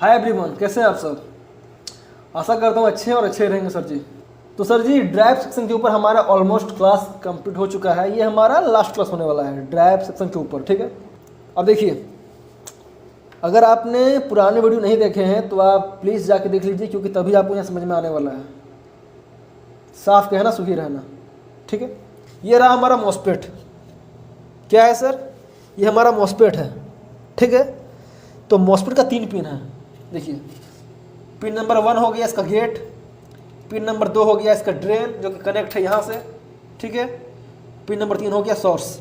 Hi everyone, कैसे हैं आप सब। आशा करता हूँ अच्छे और अच्छे रहेंगे सर जी। तो सर जी, ड्राइव सेक्शन के ऊपर हमारा ऑलमोस्ट क्लास कंप्लीट हो चुका है। ये हमारा लास्ट क्लास होने वाला है ड्राइव सेक्शन के ऊपर, ठीक है। अब देखिए, अगर आपने पुराने वीडियो नहीं देखे हैं तो आप प्लीज़ जाके देख लीजिए, क्योंकि तभी आपको यहाँ समझ में आने वाला है। साफ कहना सुखी रहना, ठीक है। ये रहा हमारा मॉस्फेट। क्या है सर? ये हमारा मॉस्फेट है, ठीक है। तो मॉस्फेट का 3 पिन है। देखिए, पिन नंबर 1 हो गया इसका गेट, पिन नंबर 2 हो गया इसका ड्रेन जो कि कनेक्ट है यहाँ से, ठीक है। पिन नंबर 3 हो गया सोर्स।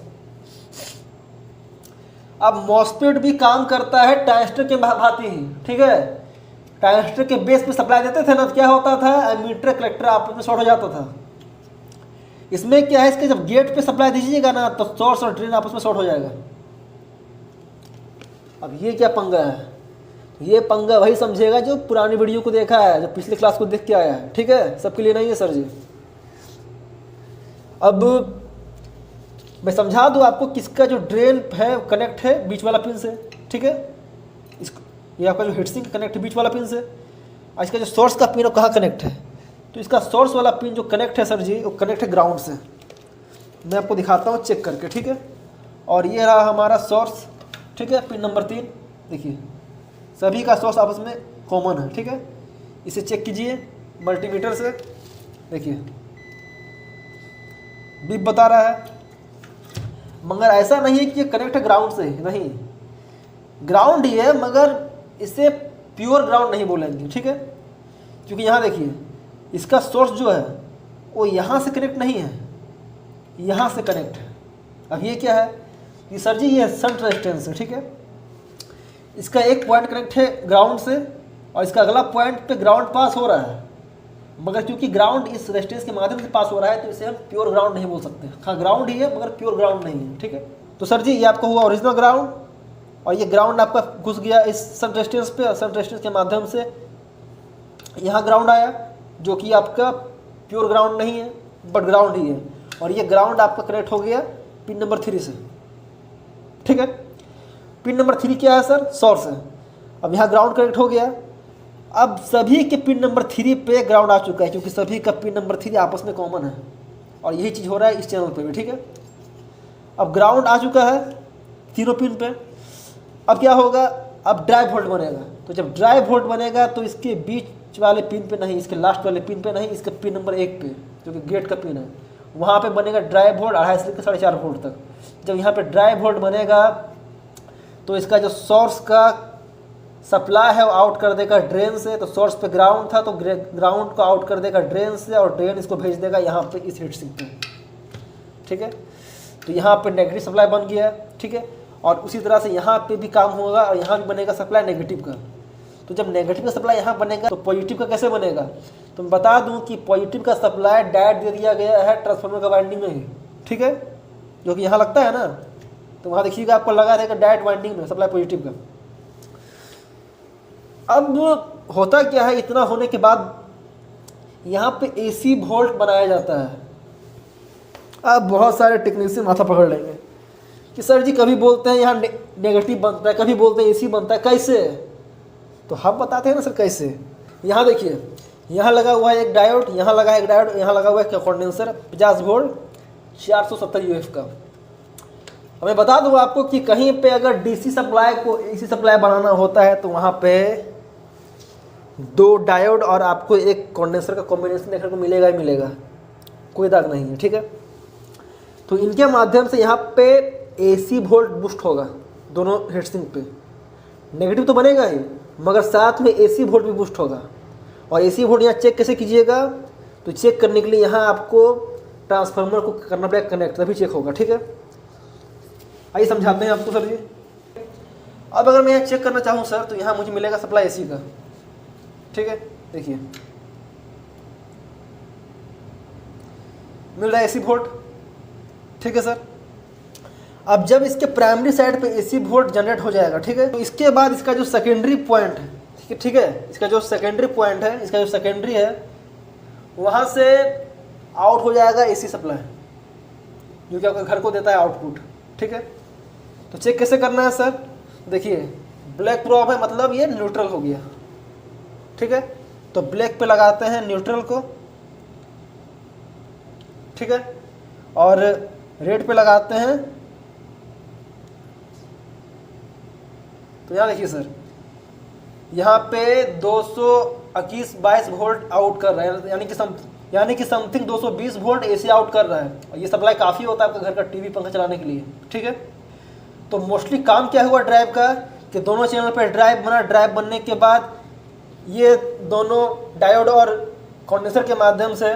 अब मॉस्फेट भी काम करता है ट्रांजिस्टर के भांति ही, ठीक है। ट्रांजिस्टर के बेस पे सप्लाई देते थे ना, तो क्या होता था, एमीटर कलेक्टर आपस में शॉर्ट हो जाता था। इसमें क्या है, इसके जब गेट पे सप्लाई दीजिएगा ना तो सोर्स और ड्रेन आपस में शॉर्ट हो जाएगा। अब ये क्या पंगा है? ये पंगा वही समझेगा जो पुरानी वीडियो को देखा है, जो पिछले क्लास को देख के आया है, ठीक है। सबके लिए नहीं है सर जी। अब मैं समझा दूं आपको, किसका जो ड्रेन है कनेक्ट है बीच वाला पिन से, ठीक है। ये आपका जो हीटसिंक कनेक्ट है बीच वाला पिन से, और इसका जो सोर्स का पिन है कहाँ कनेक्ट है, तो इसका सोर्स वाला पिन जो कनेक्ट है सर जी, वो कनेक्ट है ग्राउंड से। मैं आपको दिखाता हूँ चेक करके, ठीक है। और ये रहा हमारा सोर्स, ठीक है, पिन नंबर 3। देखिए, सभी का सोर्स आपस में कॉमन है, ठीक है। इसे चेक कीजिए मल्टीमीटर से। देखिए, बीप बता रहा है, मगर ऐसा नहीं है कि ये कनेक्ट है ग्राउंड से, नहीं, ग्राउंड ही है, मगर इसे प्योर ग्राउंड नहीं बोलेंगे, ठीक है। क्योंकि यहाँ देखिए, इसका सोर्स जो है वो यहाँ से कनेक्ट नहीं है, यहाँ से कनेक्ट है। अब ये क्या है कि सर जी, ये शंट रेजिस्टेंस है, ठीक है। इसका एक पॉइंट कनेक्ट है ग्राउंड से, और इसका अगला पॉइंट पे ग्राउंड पास हो रहा है, मगर क्योंकि ग्राउंड इस रेजिस्टेंस के माध्यम से पास हो रहा है तो इसे हम प्योर ग्राउंड नहीं बोल सकते। हाँ, ग्राउंड ही है मगर प्योर ग्राउंड नहीं है, ठीक है। तो सर जी, ये आपका हुआ ओरिजिनल ग्राउंड, और ये ग्राउंड आपका घुस गया इस शंट रेजिस्टेंस पे, और शंट रेजिस्टेंस के माध्यम से यहाँ ग्राउंड आया, जो कि आपका प्योर ग्राउंड नहीं है बट ग्राउंड ही है। और ये ग्राउंड आपका कनेक्ट हो गया पिन नंबर 3 से, ठीक है। पिन नंबर 3 क्या है सर? सोर्स है। अब यहाँ ग्राउंड कनेक्ट हो गया। अब सभी के पिन नंबर 3 पे ग्राउंड आ चुका है, क्योंकि सभी का पिन नंबर 3 आपस में कॉमन है, और यही चीज़ हो रहा है इस चैनल पे भी, ठीक है। अब ग्राउंड आ चुका है तीनों पिन पे। अब क्या होगा, अब ड्राई वोल्ट बनेगा। तो जब ड्राई वोल्ट बनेगा तो इसके बीच वाले पिन पे नहीं, इसके लास्ट वाले पिन पे नहीं, इसके पिन नंबर 1 पे जो कि गेट का पिन है, वहाँ पे बनेगा ड्राई वोल्ट 2.5 से लेकर 4.5 वोल्ट तक। जब यहाँ पे ड्राई वोल्ट बनेगा तो इसका जो सोर्स का सप्लाई है वो आउट कर देगा ड्रेन से। तो सोर्स पे ग्राउंड था तो ग्राउंड को आउट कर देगा ड्रेन से, और ड्रेन इसको भेज देगा यहाँ पे इस हीट सिंक पे, ठीक है। तो यहाँ पे नेगेटिव सप्लाई बन गया, ठीक है। और उसी तरह से यहाँ पे भी काम होगा, और यहाँ भी बनेगा सप्लाई नेगेटिव का। तो जब नेगेटिव का सप्लाई यहाँ बनेगा तो पॉजिटिव का कैसे बनेगा? तो मैं बता दूँ कि पॉजिटिव का सप्लाई डायरेक्ट दे दिया गया है ट्रांसफार्मर का वाइंडिंग में ही, ठीक है, जो कि यहाँ लगता है ना, तो वहाँ देखिएगा आपको लगा रहेगा डायरेक्ट वाइंडिंग में सप्लाई पॉजिटिव का। अब होता क्या है, इतना होने के बाद यहाँ पे एसी वोल्ट बनाया जाता है। अब बहुत सारे टेक्नीशियन माथा पकड़ लेंगे कि सर जी, कभी बोलते हैं यहाँ नेगेटिव बनता है, कभी बोलते हैं एसी बनता है, कैसे? तो हम बताते हैं ना सर कैसे। यहाँ देखिए, यहाँ लगा हुआ है एक डायोड, यहाँ लगा है एक डायोड, यहाँ लगा हुआ है कंडेंसर 50 वोल्ट 470 यूएफ का। मैं बता दूँ आपको कि कहीं पे अगर डीसी सप्लाई को एसी सप्लाई बनाना होता है तो वहाँ पे 2 डायोड और आपको एक कंडेंसर का कॉम्बिनेशन देखने को मिलेगा ही मिलेगा, कोई दाग नहीं है, ठीक है। तो इनके माध्यम से यहाँ पे एसी वोल्ट बूस्ट होगा दोनों हीटसिंक पे। नेगेटिव तो बनेगा ही, मगर साथ में एसी वोल्ट भी बूस्ट होगा। और एसी वोल्ट यहाँ चेक कैसे कीजिएगा? तो चेक करने के लिए यहाँ आपको ट्रांसफार्मर को करना पड़ेगा कनेक्ट, तभी चेक होगा, ठीक है। आइए समझाते हैं आपको सर जी। अब अगर मैं यहाँ चेक करना चाहूँ सर, तो यहाँ मुझे मिलेगा सप्लाई एसी का, ठीक है। देखिए, मिल रहा है एसी वोल्ट, ठीक है सर। अब जब इसके प्राइमरी साइड पे एसी वोल्ट जनरेट हो जाएगा, ठीक है, तो इसके बाद इसका जो सेकेंडरी पॉइंट है, ठीक है, इसका जो सेकेंडरी पॉइंट है, इसका जो सेकेंडरी है, वहाँ से आउट हो जाएगा एसी सप्लाई, जो कि आपके घर को देता है आउटपुट, ठीक है। तो चेक कैसे करना है सर? देखिए, ब्लैक प्रोब है मतलब ये न्यूट्रल हो गया, ठीक है। तो ब्लैक पे लगाते हैं न्यूट्रल को, ठीक है, और रेड पे लगाते हैं। तो यहाँ देखिए सर, यहाँ पे 221-22 वोल्ट आउट कर रहा है, यानी कि समथिंग 220 वोल्ट एसी आउट कर रहा है। और ये सप्लाई काफ़ी होता है आपके घर का टीवी पंखा चलाने के लिए, ठीक है। तो मोस्टली काम क्या हुआ ड्राइव का कि दोनों चैनल पे ड्राइव बना। ड्राइव बनने के बाद ये दोनों डायोड और कंडेंसर के माध्यम से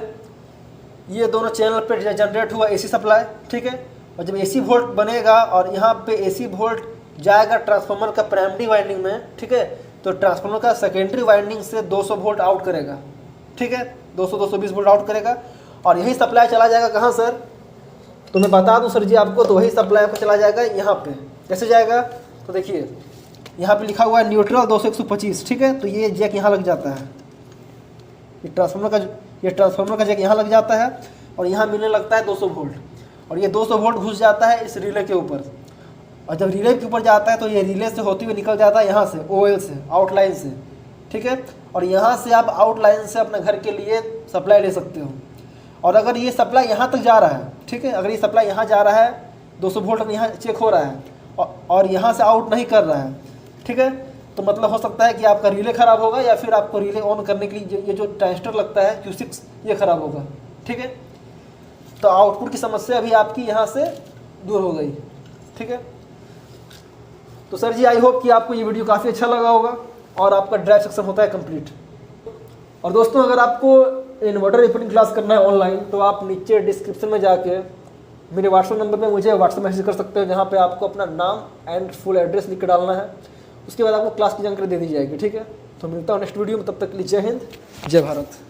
ये दोनों चैनल पे जनरेट हुआ एसी सप्लाई, ठीक है। और जब एसी वोल्ट बनेगा और यहाँ पे एसी वोल्ट जाएगा ट्रांसफार्मर का प्राइमरी वाइंडिंग में, ठीक है, तो ट्रांसफार्मर का सेकेंडरी वाइंडिंग से 200 वोल्ट आउट करेगा, ठीक है, 200-220 वोल्ट आउट करेगा। और यही सप्लाई चला जाएगा कहाँ सर, तो मैं बता दूं सर जी आपको, तो वही सप्लाई आपको चला जाएगा यहाँ पे। कैसे जाएगा, तो देखिए यहाँ पे लिखा हुआ है न्यूट्रल 200-125, ठीक है। तो ये जैक यहाँ लग जाता है, ये ट्रांसफार्मर का जैक यहाँ लग जाता है और यहाँ मिलने लगता है 200 वोल्ट, और ये 200 वोल्ट घुस जाता है इस रिले के ऊपर। और जब रिले के ऊपर जाता है तो ये रिले से होते हुए निकल जाता है यहाँ से, OL से, आउटलाइन से, ठीक है। और यहाँ से आप आउटलाइन से अपने घर के लिए सप्लाई ले सकते हो। और अगर ये सप्लाई यहाँ तक जा रहा है, ठीक है, अगर ये सप्लाई यहाँ जा रहा है 200 वोल्ट यहाँ चेक हो रहा है और यहाँ से आउट नहीं कर रहा है, ठीक है, तो मतलब हो सकता है कि आपका रिले ख़राब होगा या फिर आपको रिले ऑन करने के लिए ये जो ट्रांजिस्टर लगता है Q6 ये ख़राब होगा, ठीक है। तो आउटपुट की समस्या भी आपकी यहाँ से दूर हो गई, ठीक है। तो सर जी आई होप कि आपको ये वीडियो काफ़ी अच्छा लगा होगा और आपका ड्राइव सेक्शन होता है कंप्लीट। और दोस्तों अगर आपको इन्वर्टर रिपेयरिंग क्लास करना है ऑनलाइन तो आप नीचे डिस्क्रिप्शन में जाके मेरे व्हाट्सएप नंबर पे मुझे व्हाट्सएप मैसेज कर सकते हो, जहाँ पे आपको अपना नाम एंड फुल एड्रेस लिख के डालना है। उसके बाद आपको क्लास की जानकारी दे दी जाएगी, ठीक है। तो मिलता हूँ नेक्स्ट वीडियो में, तब तक के लिए जय हिंद, जय भारत।